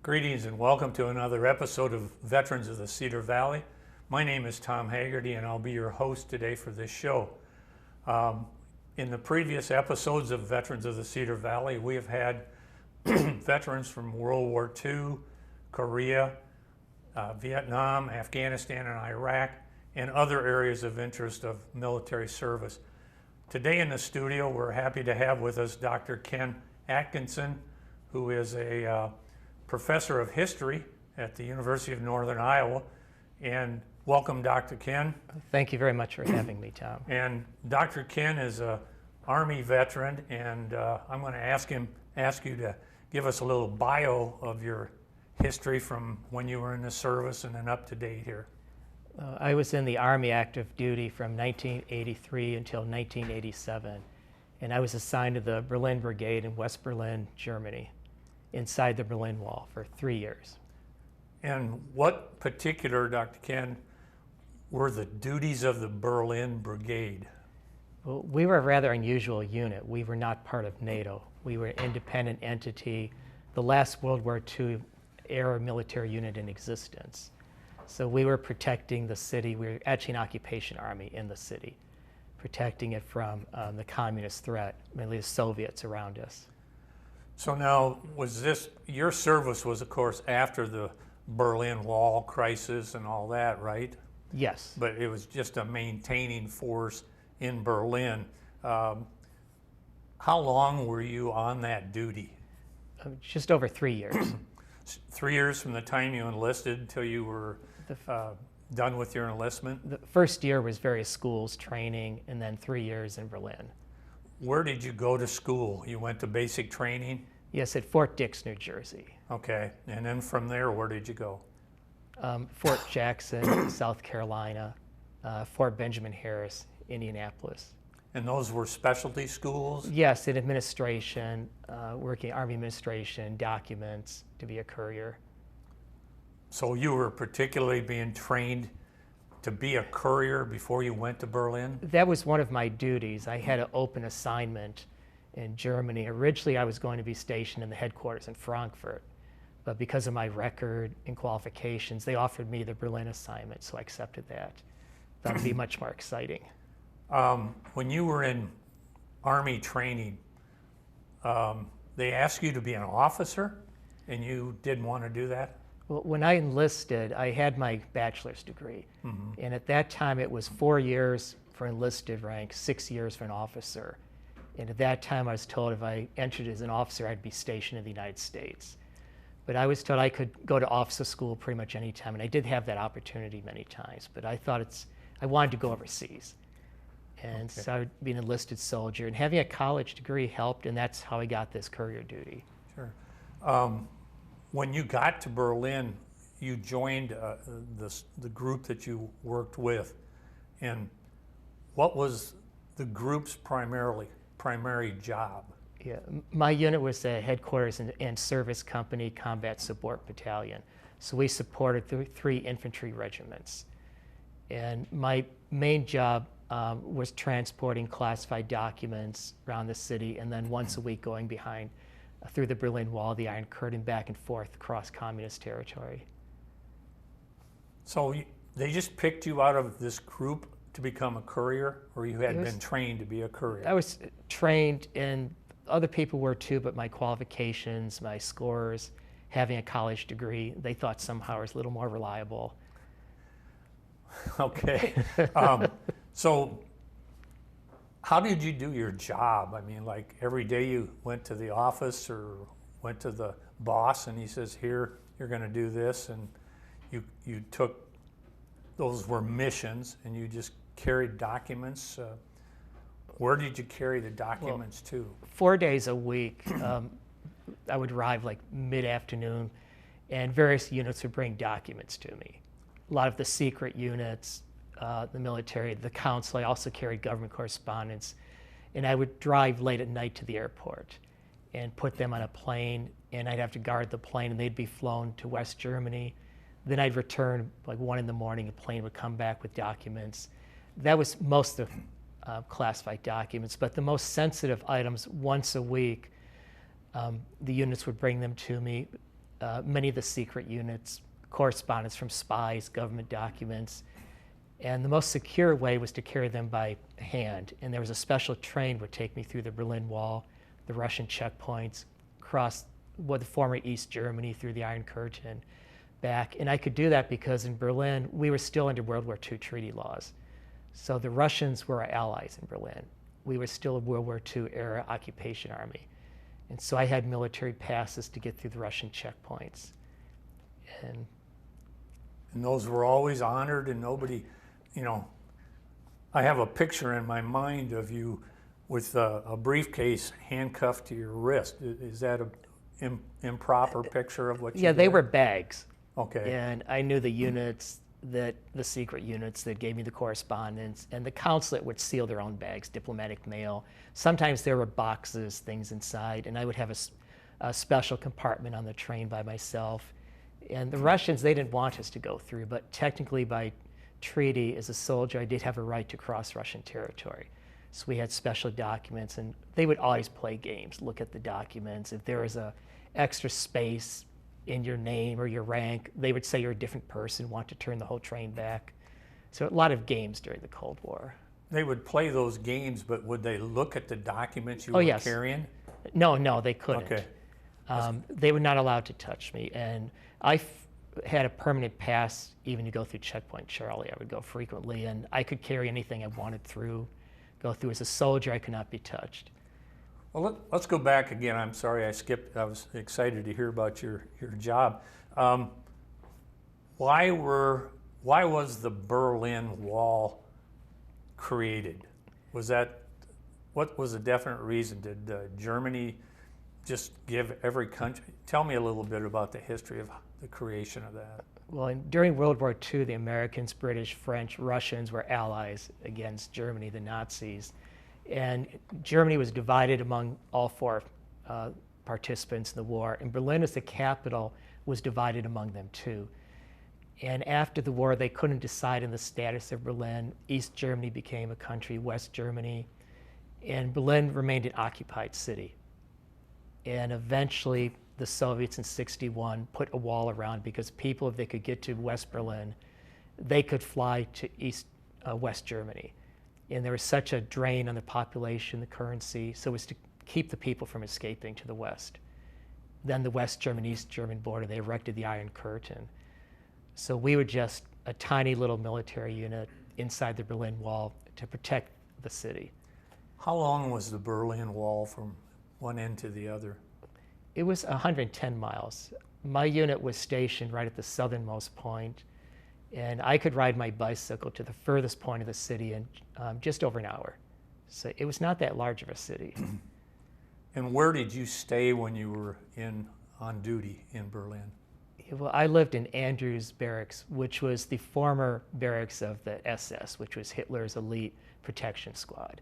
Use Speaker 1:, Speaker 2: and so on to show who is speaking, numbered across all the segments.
Speaker 1: Greetings and welcome to another episode of Veterans of the Cedar Valley. My name is Tom Haggerty and I'll be your host today for this show. In the previous episodes of Veterans of the Cedar Valley, we have had veterans from World War II, Korea, Vietnam, Afghanistan, and Iraq, and other areas of interest of military service. Today in the studio, we're happy to have with us Dr. Ken Atkinson, who is a professor of history at the University of Northern Iowa. And welcome, Dr. Ken.
Speaker 2: Thank you very much for having me, Tom.
Speaker 1: And Dr. Ken is an Army veteran, and I'm going to ask you to give us a little bio of your history from when you were in the service and then up to date here.
Speaker 2: I was in the Army active duty from 1983 until 1987, and I was assigned to the Berlin Brigade in West Berlin, Germany, inside the Berlin Wall for 3 years.
Speaker 1: And what particular, Dr. Ken, were the duties of the Berlin Brigade?
Speaker 2: Well, we were a rather unusual unit. We were not part of NATO. We were an independent entity, the last World War II era military unit in existence. So we were protecting the city. We were actually an occupation army in the city, protecting it from the communist threat, mainly the Soviets around us.
Speaker 1: So now, your service was, of course, after the Berlin Wall crisis and all that, right?
Speaker 2: Yes.
Speaker 1: But it was just a maintaining force in Berlin. How long were you on that duty?
Speaker 2: Just over 3 years.
Speaker 1: 3 years from the time you enlisted until you were done with your enlistment?
Speaker 2: The first year was various schools, training, and then 3 years in Berlin.
Speaker 1: Where did you go to school? You went to basic training?
Speaker 2: Yes, at Fort Dix, New Jersey.
Speaker 1: Okay, and then from there, where did you go?
Speaker 2: Fort Jackson, South Carolina, Fort Benjamin Harris, Indianapolis.
Speaker 1: And those were specialty schools?
Speaker 2: Yes, in administration, working Army administration, documents, to be a courier.
Speaker 1: So you were particularly being trained to be a courier before you went to Berlin?
Speaker 2: That was one of my duties. I had an open assignment in Germany. Originally, I was going to be stationed in the headquarters in Frankfurt, but because of my record and qualifications, they offered me the Berlin assignment, so I accepted that. That would be much more exciting.
Speaker 1: When you were in Army training, they asked you to be an officer, and you didn't want to do that?
Speaker 2: Well, when I enlisted, I had my bachelor's degree. And at that time, it was 4 years for enlisted rank, 6 years for an officer. And at that time, I was told if I entered as an officer, I'd be stationed in the United States. But I was told I could go to officer school pretty much any time, and I did have that opportunity many times. But I thought I wanted to go overseas. And so I would be an enlisted soldier. And having a college degree helped, and that's how I got this courier duty.
Speaker 1: Sure. When you got to Berlin, you joined the group that you worked with. And what was the group's primary job?
Speaker 2: Yeah, my unit was a headquarters and service company combat support battalion. So we supported three infantry regiments. And my main job was transporting classified documents around the city, and then once a week going behind through the Berlin Wall, the Iron Curtain, back and forth across communist territory.
Speaker 1: So they just picked you out of this group to become a courier, or you had been trained to be a courier?
Speaker 2: I was trained, and other people were too, but my qualifications, my scores, having a college degree, they thought somehow I was a little more reliable.
Speaker 1: Okay. So how did you do your job? I mean, like every day you went to the office or went to the boss and he says, here, you're going to do this, and you took, those were missions, and you just carried documents. Where did you carry the documents to?
Speaker 2: 4 days a week, I would arrive like mid-afternoon, and various units would bring documents to me. A lot of the secret units, the military, the council. I also carried government correspondence, and I would drive late at night to the airport and put them on a plane, and I'd have to guard the plane, and they'd be flown to West Germany. Then I'd return like 1 in the morning, a plane would come back with documents. That was most of classified documents, but the most sensitive items, once a week, the units would bring them to me. many of the secret units, correspondence from spies, government documents. And the most secure way was to carry them by hand. And there was a special train that would take me through the Berlin Wall, the Russian checkpoints, across the former East Germany, through the Iron Curtain, back. And I could do that because in Berlin, we were still under World War II treaty laws. So the Russians were our allies in Berlin. We were still a World War II era occupation army. And so I had military passes to get through the Russian checkpoints. And
Speaker 1: those were always honored, and nobody, you know, I have a picture in my mind of you with a briefcase handcuffed to your wrist. Is that an improper picture of what you
Speaker 2: yeah, they
Speaker 1: did?
Speaker 2: were bags.
Speaker 1: Okay.
Speaker 2: And I knew the units, the secret units that gave me the correspondence, and the consulate would seal their own bags, diplomatic mail. Sometimes there were boxes, things inside, and I would have a special compartment on the train by myself. And the Russians, they didn't want us to go through, but technically by treaty, as a soldier, I did have a right to cross Russian territory. So we had special documents, and they would always play games, look at the documents. If there was a extra space in your name or your rank, they would say you're a different person, want to turn the whole train back. So a lot of games during the Cold War.
Speaker 1: They would play those games, but would they look at the documents you
Speaker 2: Oh,
Speaker 1: were
Speaker 2: yes.
Speaker 1: carrying?
Speaker 2: No, they couldn't.
Speaker 1: Okay.
Speaker 2: They were not allowed to touch me. And I had a permanent pass even to go through Checkpoint Charlie. I would go frequently, and I could carry anything I wanted go through. As a soldier, I could not be touched.
Speaker 1: Well, let's go back again. I'm sorry I skipped. I was excited to hear about your job. Why was the Berlin Wall created? What was the definite reason? Did Germany just give every country? Tell me a little bit about the history of the creation of that.
Speaker 2: Well, during World War II, the Americans, British, French, Russians were allies against Germany, the Nazis. And Germany was divided among all four participants in the war. And Berlin, as the capital, was divided among them too. And after the war, they couldn't decide on the status of Berlin. East Germany became a country, West Germany. And Berlin remained an occupied city. And eventually, the Soviets in '61 put a wall around because people, if they could get to West Berlin, they could fly to West Germany. And there was such a drain on the population, the currency, so it was to keep the people from escaping to the West. Then the West German, East German border, they erected the Iron Curtain. So we were just a tiny little military unit inside the Berlin Wall to protect the city.
Speaker 1: How long was the Berlin Wall from one end to the other?
Speaker 2: It was 110 miles. My unit was stationed right at the southernmost point, and I could ride my bicycle to the furthest point of the city in just over an hour. So it was not that large of a city.
Speaker 1: And where did you stay when you were on duty in Berlin?
Speaker 2: Well, I lived in Andrews Barracks, which was the former barracks of the SS, which was Hitler's elite protection squad.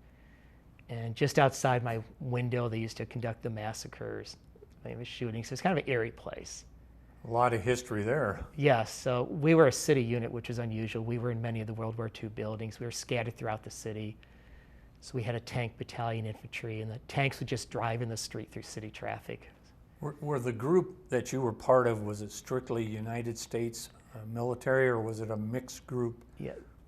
Speaker 2: And just outside my window, they used to conduct the massacres, famous shootings. So it's kind of an eerie place.
Speaker 1: A lot of history there.
Speaker 2: Yes, so we were a city unit, which was unusual. We were in many of the World War II buildings. We were scattered throughout the city. So we had a tank battalion, infantry, and the tanks would just drive in the street through city traffic.
Speaker 1: Were the group that you were part of, was it strictly United States military, or was it a mixed group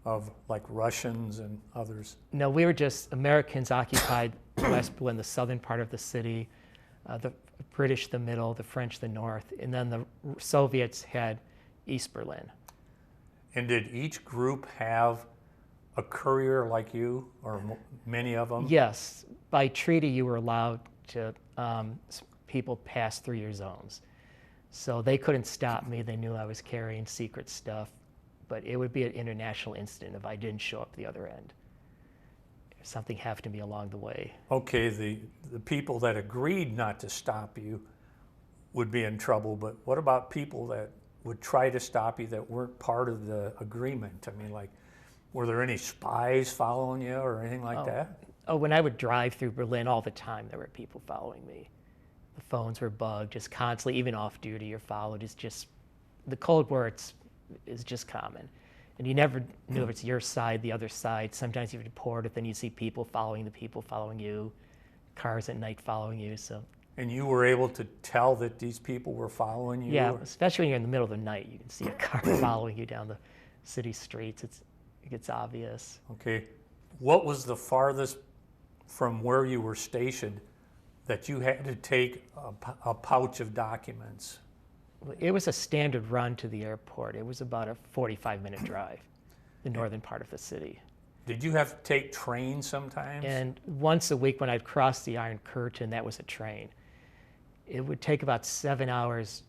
Speaker 1: of like Russians and others?
Speaker 2: No, we were just Americans occupied West Berlin, the southern part of the city, the British the middle, the French the north, and then the Soviets had East Berlin.
Speaker 1: And did each group have a courier like you, or many of them?
Speaker 2: Yes, by treaty you were allowed to people pass through your zones. So they couldn't stop me. They knew I was carrying secret stuff, but it would be an international incident if I didn't show up the other end. If something happened to me along the way.
Speaker 1: Okay, the people that agreed not to stop you would be in trouble, but what about people that would try to stop you that weren't part of the agreement? I mean, like, were there any spies following you or anything like that?
Speaker 2: Oh, when I would drive through Berlin all the time, there were people following me. The phones were bugged, just constantly, even off duty, you're followed. It's just, the Cold War is just common. And you never knew if it's your side, the other side. Sometimes you report it, then you see people following the people following you, cars at night following you. So
Speaker 1: And you were able to tell that these people were following you?
Speaker 2: Yeah, especially when you're in the middle of the night, you can see a car following you down the city streets. It gets obvious.
Speaker 1: Okay. What was the farthest from where you were stationed that you had to take a pouch of documents?
Speaker 2: It was a standard run to the airport. It was about a 45-minute drive, the northern part of the city.
Speaker 1: Did you have to take trains sometimes?
Speaker 2: And once a week when I'd cross the Iron Curtain, that was a train. It would take about 7 hours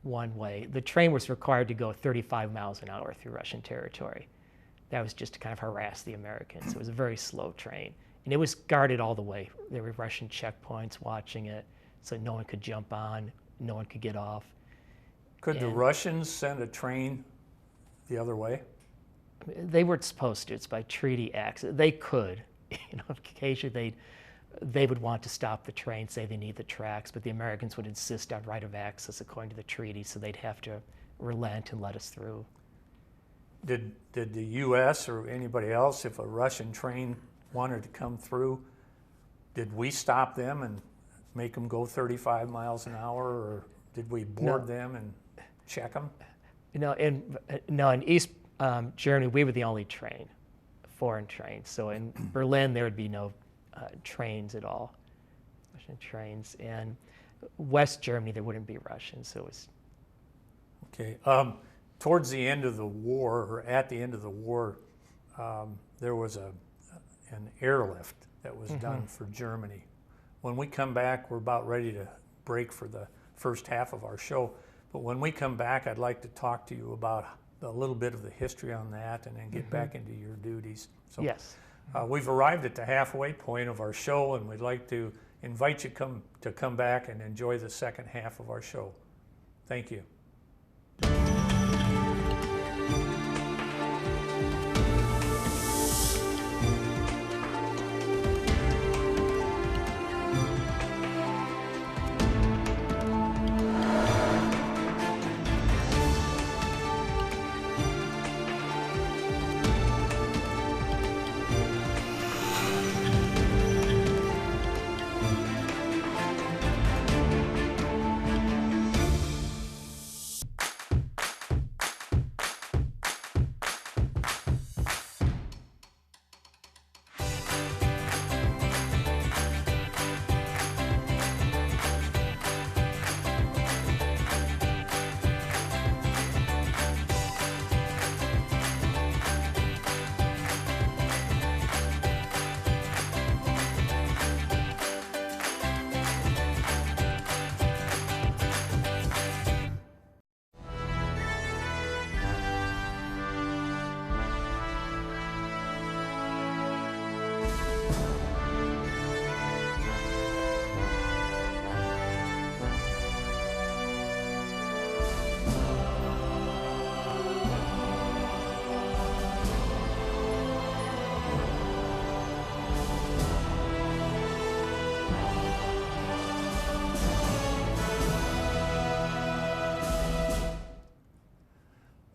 Speaker 2: one way. The train was required to go 35 miles an hour through Russian territory. That was just to kind of harass the Americans. It was a very slow train. And it was guarded all the way. There were Russian checkpoints watching it, so no one could jump on, no one could get off.
Speaker 1: Could the Russians send a train the other way?
Speaker 2: They weren't supposed to. It's by treaty acts. They could. Occasionally they would want to stop the train, say they need the tracks, but the Americans would insist on right of access according to the treaty, so they'd have to relent and let us through.
Speaker 1: Did the U.S. or anybody else, if a Russian train wanted to come through, did we stop them and make them go 35 miles an hour, or did we board them and check them?
Speaker 2: In East Germany, we were the only train, foreign train. So in Berlin, there would be no trains at all, Russian trains. And West Germany, there wouldn't be Russians. So it was.
Speaker 1: Okay. Towards the end of the war, or at the end of the war, there was an airlift that was done for Germany. When we come back, we're about ready to break for the first half of our show. But when we come back, I'd like to talk to you about a little bit of the history on that and then get back into your duties. So,
Speaker 2: yes.
Speaker 1: We've arrived at the halfway point of our show, and we'd like to invite you to come back and enjoy the second half of our show. Thank you.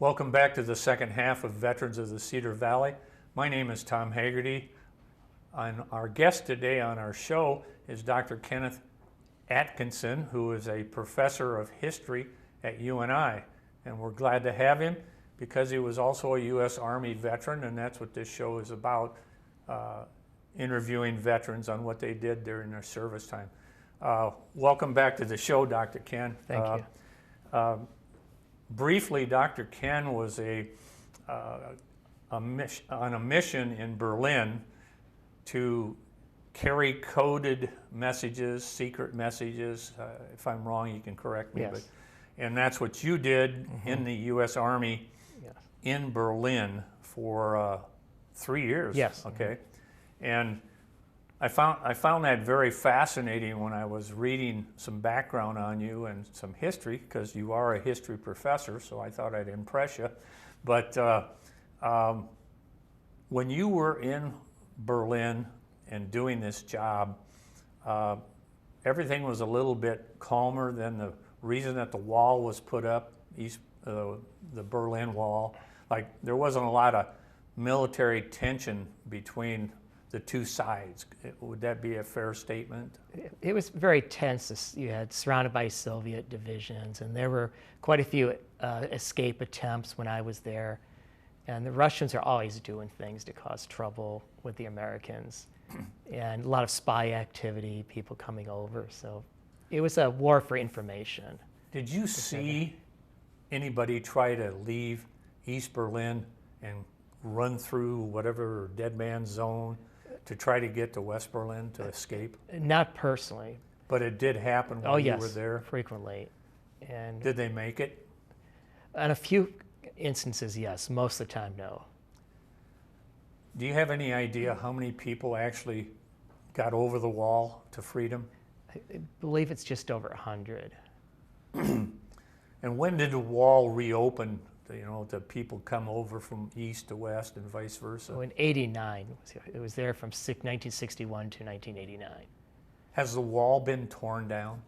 Speaker 1: Welcome back to the second half of Veterans of the Cedar Valley. My name is Tom Haggerty, and our guest today on our show is Dr. Kenneth Atkinson, who is a professor of history at UNI. And we're glad to have him because he was also a U.S. Army veteran, and that's what this show is about, interviewing veterans on what they did during their service time. Welcome back to the show, Dr. Ken.
Speaker 2: Thank you.
Speaker 1: Briefly, Dr. Ken was on a mission in Berlin to carry coded messages, secret messages. If I'm wrong, you can correct me.
Speaker 2: Yes.
Speaker 1: And that's what you did in the U.S. Army in Berlin for 3 years.
Speaker 2: Yes.
Speaker 1: Okay. And I found that very fascinating when I was reading some background on you and some history, because you are a history professor, so I thought I'd impress you. But when you were in Berlin and doing this job, everything was a little bit calmer than the reason that the wall was put up, the Berlin Wall. Like, there wasn't a lot of military tension between the two sides. Would that be a fair statement?
Speaker 2: It was very tense. You had surrounded by Soviet divisions, and there were quite a few escape attempts when I was there. And the Russians are always doing things to cause trouble with the Americans, and a lot of spy activity, people coming over. So it was a war for information.
Speaker 1: Did you see anybody try to leave East Berlin and run through whatever dead man zone to try to get to West Berlin to escape?
Speaker 2: Not personally.
Speaker 1: But it did happen while you were there?
Speaker 2: Frequently. And
Speaker 1: did they make it?
Speaker 2: On a few instances, yes. Most of the time, no.
Speaker 1: Do you have any idea how many people actually got over the wall to freedom?
Speaker 2: I believe it's just over 100.
Speaker 1: And when did the wall reopen, to people come over from east to west and vice versa?
Speaker 2: So in 89, it was there from 1961 to 1989.
Speaker 1: Has the wall been torn down?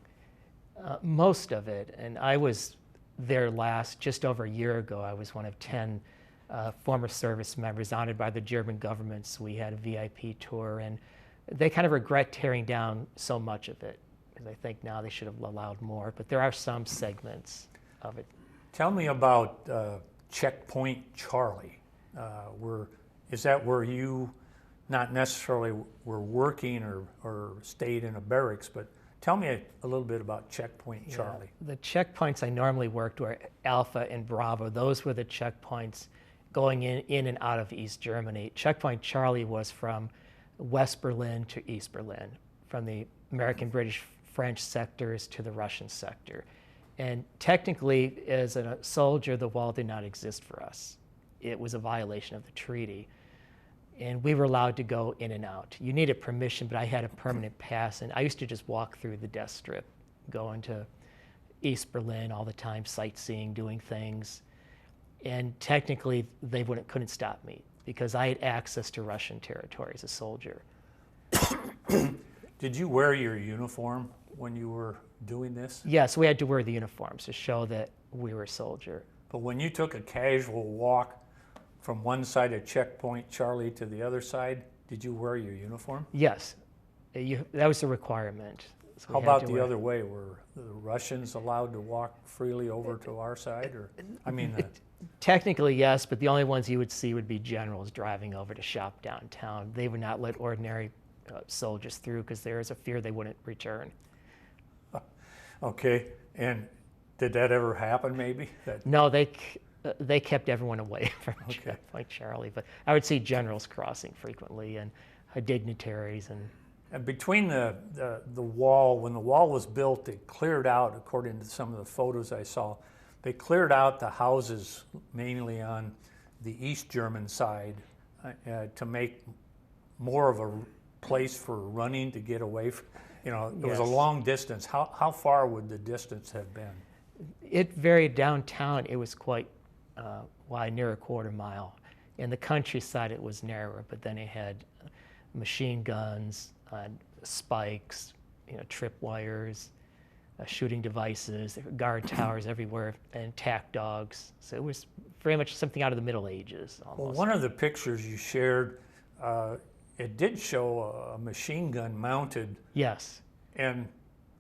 Speaker 2: Most of it, and I was there just over a year ago. I was one of 10 former service members honored by the German government, so we had a VIP tour, and they kind of regret tearing down so much of it, because I think now they should have allowed more, but there are some segments of it.
Speaker 1: Tell me about Checkpoint Charlie. Is that where you not necessarily were working or stayed in a barracks, but tell me a little bit about Checkpoint Charlie.
Speaker 2: The checkpoints I normally worked were Alpha and Bravo. Those were the checkpoints going in and out of East Germany. Checkpoint Charlie was from West Berlin to East Berlin, from the American, British, French sectors to the Russian sector. And technically, as a soldier, the wall did not exist for us. It was a violation of the treaty. And we were allowed to go in and out. You needed permission, but I had a permanent pass, and I used to just walk through the death strip, going to East Berlin all the time, sightseeing, doing things. And technically, they couldn't stop me, because I had access to Russian territory as a soldier.
Speaker 1: Did you wear your uniform when you were doing this?
Speaker 2: Yes, we had to wear the uniforms to show that we were a soldier.
Speaker 1: But when you took a casual walk from one side of Checkpoint Charlie to the other side, did you wear your uniform?
Speaker 2: Yes, that was a requirement. So
Speaker 1: how about the other way? Were the Russians allowed to walk freely over to our side?
Speaker 2: Technically, yes, but the only ones you would see would be generals driving over to shop downtown. They would not let ordinary soldiers through, because there is a fear they wouldn't return.
Speaker 1: Okay, and did that ever happen, maybe?
Speaker 2: No, they kept everyone away from Checkpoint Charlie, but I would see generals crossing frequently, and dignitaries.
Speaker 1: And between the wall, when the wall was built, they cleared out, according to some of the photos I saw, they cleared out the houses mainly on the East German side to make more of a place for running to get away from, it was a long distance. How far would the distance have been?
Speaker 2: It varied. Downtown, it was quite wide, near a quarter mile. In the countryside, it was narrower, but then it had machine guns, spikes, tripwires, shooting devices, guard towers everywhere, and tack dogs. So it was very much something out of the Middle Ages, almost.
Speaker 1: Well, one of the pictures you shared, it did show a machine gun mounted.
Speaker 2: Yes.
Speaker 1: And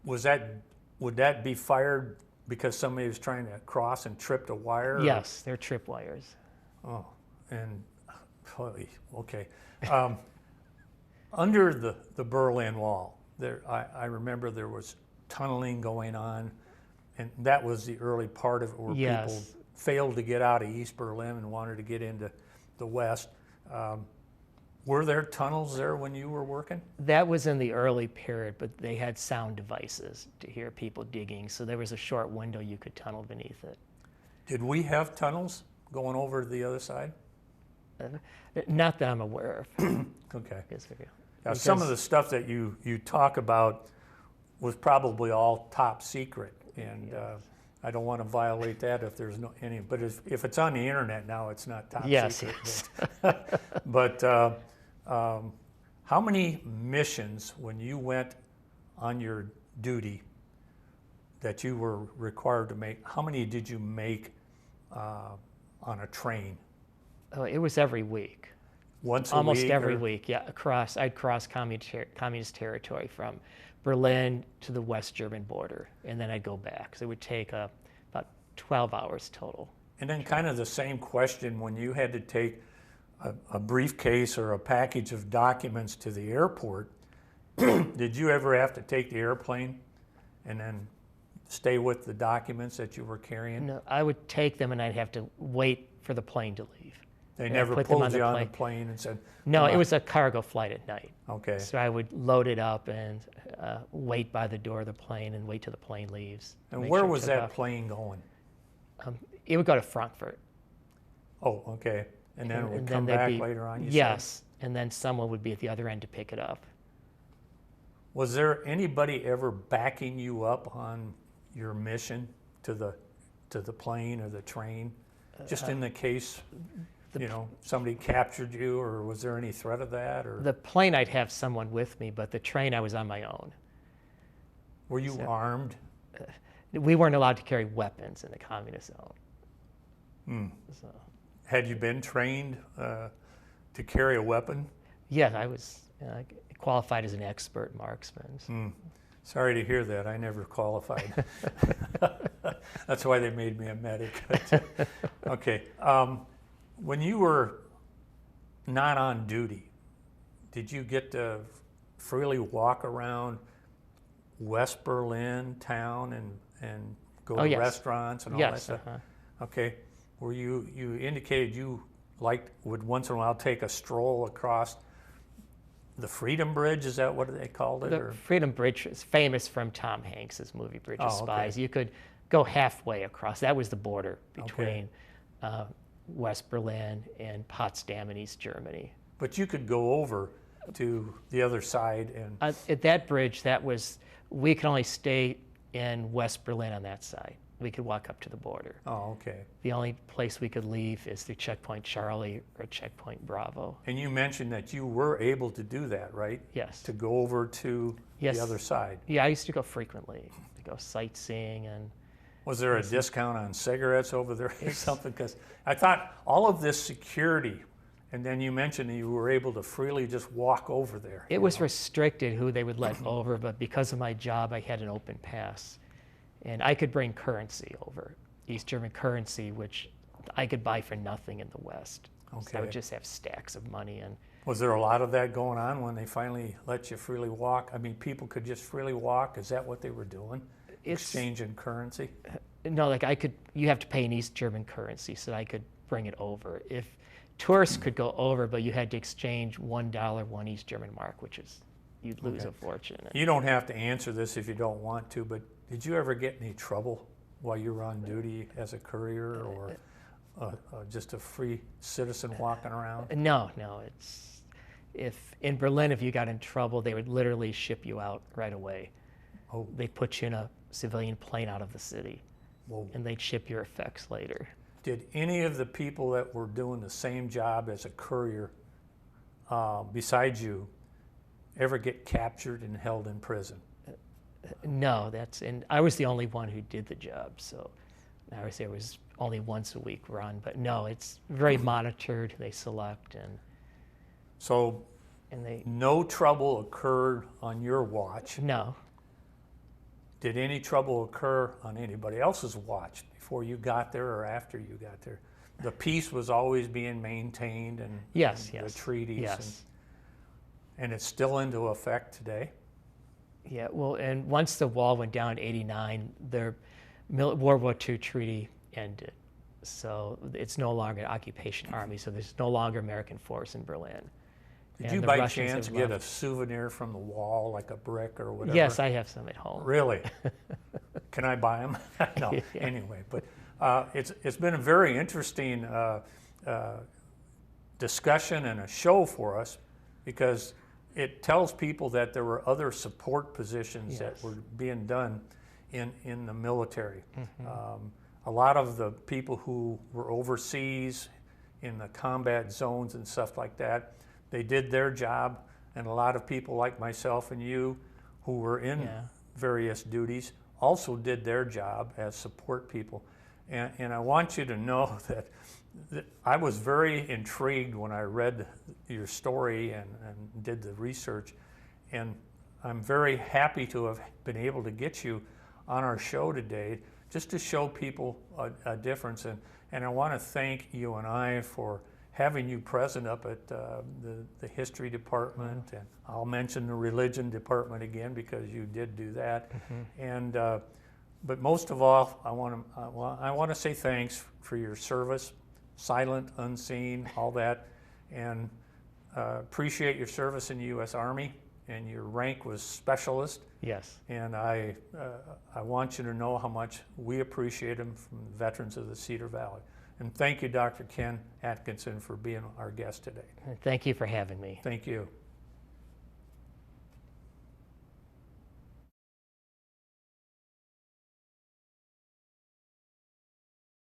Speaker 1: would that be fired because somebody was trying to cross and tripped a wire?
Speaker 2: Yes, they're tripwires.
Speaker 1: Oh, and okay. Under the Berlin Wall, I remember there was tunneling going on, and that was the early part of it where people failed to get out of East Berlin and wanted to get into the West. Were there tunnels there when you were working?
Speaker 2: That was in the early period, but they had sound devices to hear people digging, so there was a short window you could tunnel beneath it.
Speaker 1: Did we have tunnels going over to the other side?
Speaker 2: Not that I'm aware of.
Speaker 1: Okay. Now, some of the stuff that you talk about was probably all top secret, and I don't want to violate that if there's any. But if it's on the internet now, it's not top secret.
Speaker 2: Yes.
Speaker 1: But how many missions, when you went on your duty that you were required to make, how many did you make on a train?
Speaker 2: Oh, it was every week.
Speaker 1: once a
Speaker 2: almost
Speaker 1: week?
Speaker 2: every week, yeah. I'd cross communist territory from Berlin to the West German border, and then I'd go back. So it would take about 12 hours total.
Speaker 1: And then kind of the same question, when you had to take a briefcase or a package of documents to the airport, did you ever have to take the airplane and then stay with the documents that you were carrying?
Speaker 2: No, I would take them and I'd have to wait for the plane to leave.
Speaker 1: They
Speaker 2: And
Speaker 1: never
Speaker 2: put them
Speaker 1: pulled
Speaker 2: on
Speaker 1: you
Speaker 2: the
Speaker 1: on
Speaker 2: plane.
Speaker 1: the plane and said,
Speaker 2: No,
Speaker 1: "Come
Speaker 2: it
Speaker 1: on."
Speaker 2: was a cargo flight at night.
Speaker 1: Okay.
Speaker 2: So I would load it up and wait by the door of the plane and wait till the plane leaves.
Speaker 1: And
Speaker 2: make
Speaker 1: where
Speaker 2: sure it
Speaker 1: was
Speaker 2: took
Speaker 1: that
Speaker 2: off.
Speaker 1: plane going?
Speaker 2: It would go to Frankfurt.
Speaker 1: Oh, okay. And then it would
Speaker 2: and
Speaker 1: come
Speaker 2: they'd
Speaker 1: back
Speaker 2: be-
Speaker 1: later on, you said?
Speaker 2: Yes, and then someone would be at the other end to pick it up.
Speaker 1: Was there anybody ever backing you up on your mission to the plane or the train? Just in the case, somebody captured you, or was there any threat of that? Or
Speaker 2: The plane, I'd have someone with me, but the train, I was on my own.
Speaker 1: were you armed?
Speaker 2: We weren't allowed to carry weapons in the communist zone. So,
Speaker 1: Had you been trained to carry a weapon?
Speaker 2: yeah, I was qualified as an expert marksman. So.
Speaker 1: Sorry to hear that. I never qualified. That's why they made me a medic. Okay. When you were not on duty, did you get to freely walk around West Berlin town and go to
Speaker 2: yes.
Speaker 1: restaurants and all that
Speaker 2: Yes.
Speaker 1: stuff? Okay. Were you indicated you would once in a while take a stroll across the Freedom Bridge? Is that what they called it?
Speaker 2: The Freedom Bridge is famous from Tom Hanks's movie Bridge of
Speaker 1: Oh, okay.
Speaker 2: Spies. You could go halfway across. That was the border between West Berlin and Potsdam in East Germany.
Speaker 1: But you could go over to the other side and
Speaker 2: At that bridge, we could only stay in West Berlin on that side. We could walk up to the border.
Speaker 1: oh, okay.
Speaker 2: The only place we could leave is through Checkpoint Charlie or Checkpoint Bravo.
Speaker 1: And you mentioned that you were able to do that, right?
Speaker 2: Yes.
Speaker 1: To go over to
Speaker 2: Yes.
Speaker 1: the other side.
Speaker 2: Yeah, I used to go frequently to go sightseeing and
Speaker 1: Was there a discount on cigarettes over there or something? Because I thought all of this security, and then you mentioned that you were able to freely just walk over there.
Speaker 2: it was restricted who they would let over, but because of my job, I had an open pass. And I could bring currency over, East German currency, which I could buy for nothing in the West. So I
Speaker 1: Okay.
Speaker 2: would just have stacks of money. And
Speaker 1: Was there a lot of that going on when they finally let you freely walk? I mean, people could just freely walk? Is that what they were doing? Exchanging currency?
Speaker 2: no, you have to pay in East German currency, so I could bring it over. If tourists could go over, but you had to exchange $1, 1 East German mark, which is, you'd lose a fortune.
Speaker 1: You don't have to answer this if you don't want to, but did you ever get any trouble while you were on duty as a courier or just a free citizen walking around?
Speaker 2: No, if in Berlin, if you got in trouble, they would literally ship you out right away.
Speaker 1: Oh,
Speaker 2: They'd put you in a civilian plane out of the city,
Speaker 1: whoa.
Speaker 2: and they'd ship your effects later.
Speaker 1: Did any of the people that were doing the same job as a courier besides you ever get captured and held in prison?
Speaker 2: No, and I was the only one who did the job, so I would say it was only once a week run. But no, it's very monitored. They select
Speaker 1: So
Speaker 2: and they
Speaker 1: no trouble occurred on your watch.
Speaker 2: no.
Speaker 1: Did any trouble occur on anybody else's watch before you got there or after you got there? The peace was always being maintained and
Speaker 2: Yes,
Speaker 1: the
Speaker 2: yes,
Speaker 1: treaties.
Speaker 2: yes.
Speaker 1: And it's still into effect today?
Speaker 2: Yeah, well, and once the wall went down in '89, the World War II treaty ended. So it's no longer an occupation army, so there's no longer American force in Berlin.
Speaker 1: Did
Speaker 2: And
Speaker 1: you
Speaker 2: the
Speaker 1: by
Speaker 2: Russians
Speaker 1: chance
Speaker 2: have
Speaker 1: get a
Speaker 2: left.
Speaker 1: souvenir from the wall, like a brick or whatever?
Speaker 2: Yes, I have some at home.
Speaker 1: Really? Can I buy them? No,
Speaker 2: Yeah.
Speaker 1: anyway. But it's been a very interesting discussion and a show for us because it tells people that there were other support positions that
Speaker 2: Yes.
Speaker 1: were being done in the military.
Speaker 2: Mm-hmm.
Speaker 1: A lot of the people who were overseas in the combat zones and stuff like that, they did their job, and a lot of people like myself and you who were in
Speaker 2: Yeah.
Speaker 1: various duties also did their job as support people. And I want you to know that I was very intrigued when I read your story and did the research. And I'm very happy to have been able to get you on our show today just to show people a difference. And I want to thank you and I for having you present up at the history department, and I'll mention the religion department again because you did do that. And but most of all, I want to say thanks for your service, silent, unseen, all that, and appreciate your service in the U.S. Army. And your rank was specialist.
Speaker 2: Yes.
Speaker 1: And I want you to know how much we appreciate them from the veterans of the Cedar Valley. And thank you, Dr. Ken Atkinson, for being our guest today.
Speaker 2: Thank you for having me.
Speaker 1: Thank you.